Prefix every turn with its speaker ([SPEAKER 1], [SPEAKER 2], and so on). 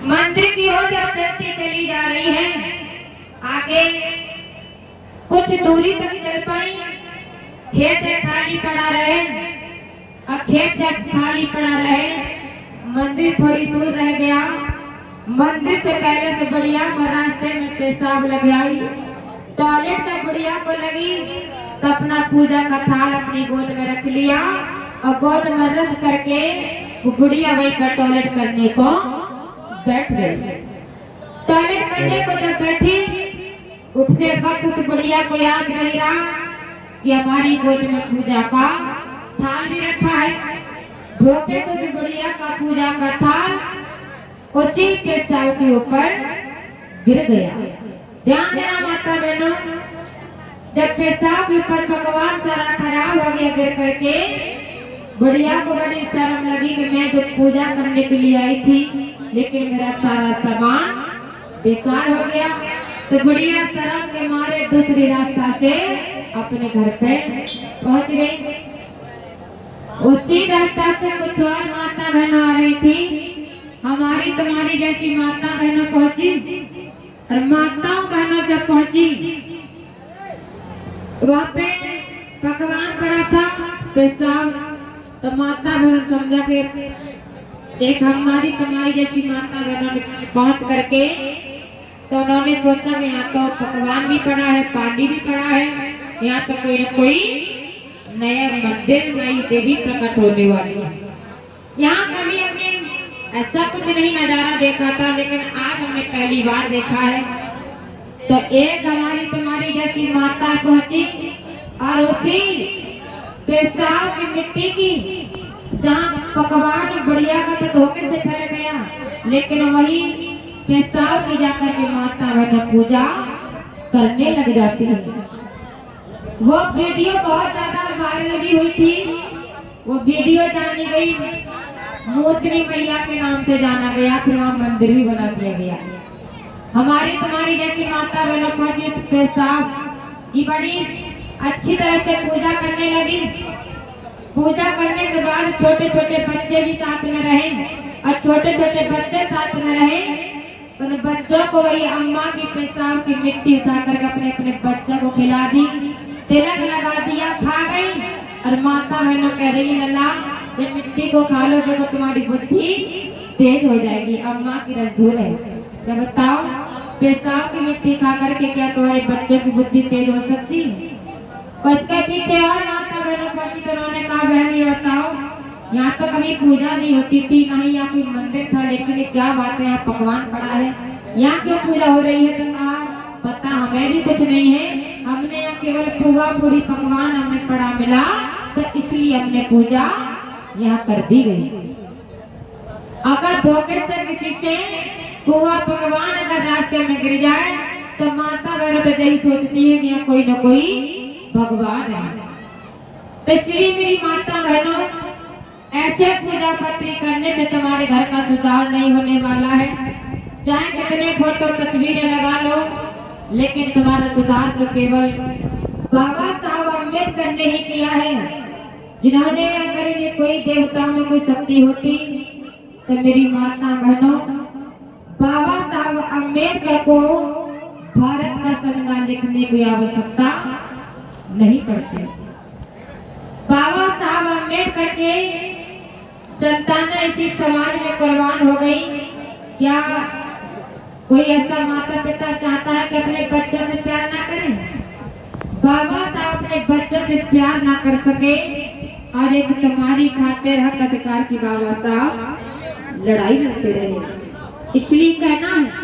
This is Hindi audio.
[SPEAKER 1] मंदिर की ओर जब चलती चली जा रही है, आगे कुछ दूरी तक चल पाई, खेत खाली पड़ा रहे, और खेत जब खाली पड़ा रहे, मंदिर थोड़ी दूर रह गया। मंदिर से पहले से बढ़िया रास्ते में पेशाब लग आई, टॉयलेट का बढ़िया को लगी, तो अपना पूजा का थाल अपनी गोद में रख लिया और गोद में रख करके वो बुढ़िया वही पर टॉयलेट करने को बैठ गई। टॉयलेट करने को जब बैठी, उठते वक्त उस बुढ़िया को याद नहीं रहा कि हमारी गोद में पूजा का थाल भी रखा है। धोखे तो उस बुढ़िया का पूजा का थाल उसी पेशाब के ऊपर गिर गया। ध्यान देना माता बहनों, जब पेशाब के ऊपर पकवान सारा खराब हो गया गिर करके, बुढ़िया को बड़ी शर्म लगी कि मैं जो पूजा करने के लिए आई थी, लेकिन मेरा सारा सामान बेकार हो गया। तो बुढ़िया शर्म के मारे दूसरी रास्ता से अपने घर पे पहुंच गई। उसी रास्ता से कुछ और माता बहनों आ रही थी, हमारी तुम्हारी जैसी माता बहनों पहुंची, और माताओं बहनों जब पहुंची, वहाँ पे पकवान पड़ा था पेशाब, तो माता बहन समझा के एक हमारी तुम्हारी जैसी माता बहनों ने पहुंच करके, तो उन्होंने सोचा कि यहाँ तो पकवान भी पड़ा है, पानी भी पड़ा है, यहाँ तो कोई न कोई नया मंदिर, नई देवी प्रकट होने वाली है। यहाँ कभी हमने ऐसा कुछ नहीं नजारा देखा था, लेकिन आज हमने पहली बार देखा है। तो एक हमारी तुम्हारी जैसी माता पहुंची, और उसी पेशाब की मिट्टी की जहाँ पकवान बढ़िया का तो धोखे से फैल गया, लेकिन वही पेशाब की जाकर के माता बहन पूजा करने लग जाती है। वो वीडियो बहुत ज्यादा वायरल भी हुई थी। वो वीडियो जानी गई, मोचनी मैया के नाम से जाना गया, फिर वहाँ मंदिर भी बना दिया गया। हमारी तुम्हारी जैसी माता बहनों पहुंची, पेशाब की बड़ी अच्छी तरह से पूजा करने लगी। पूजा करने के बाद छोटे छोटे बच्चे भी साथ में रहे, और छोटे छोटे बच्चे साथ में रहे, तो बच्चों को वही अम्मा की पेशाब की मिट्टी उठा कर अपने अपने बच्चों को खिला दी, तिलक लगा दिया, खा गई। और माता बहनों कह रही लल्ला ये मिट्टी को खा लो, देखो तुम्हारी बुद्धि तेज हो जाएगी, अम्मा की रसगुल है। क्या बताओ, पेशाब की मिट्टी खा करके क्या तुम्हारे बच्चों की बुद्धि तेज हो सकती है? उसके पीछे और माता बहनों पहुंची, तो उन्होंने कहा बहन ये बताओ, यहाँ तो कभी पूजा नहीं होती थी, ना ही यहाँ कोई मंदिर था, लेकिन क्या बात है यहाँ पकवान पड़ा है, यहाँ क्यों पूजा हो रही है? तो कहा पता हमें भी कुछ नहीं है, हमने यहाँ केवल पुआ पूरी पकवान हमें पड़ा मिला, तो इसलिए हमने पूजा यहाँ कर दी गई। अगर धोखे से किसी से पुआ पकवान अगर रास्ते में गिर जाए, तो माता बहन तो यही सोचती है कि यहाँ कोई न कोई भगवान है। तो इसलिए मेरी माता बहनों, ऐसे पूजा पत्री करने से तुम्हारे घर का सुधार नहीं होने वाला है। चाहे कितने फोटो तस्वीरें लगा लो, लेकिन तुम्हारा सुधार तो केवल बाबा साहब अम्बेडकर ने ही किया है, जिन्होंने अगर इन्हें कोई देवताओं में कोई शक्ति होती, तो मेरी माता बहनों बाबा साहब अम्बेडकर को भारत का संविधान लिखने की आवश्यकता नहीं पड़ती। बाबा साहब अम्बेडकर के संतानें इसी समाज में कुर्बान हो गई। क्या कोई ऐसा माता पिता चाहता है कि अपने बच्चों से प्यार ना करें? बाबा साहब अपने बच्चों से प्यार ना कर सके, और एक तुम्हारी खातिर हक अधिकार की बाबा साहब लड़ाई लड़ते रहे। इसलिए कहना है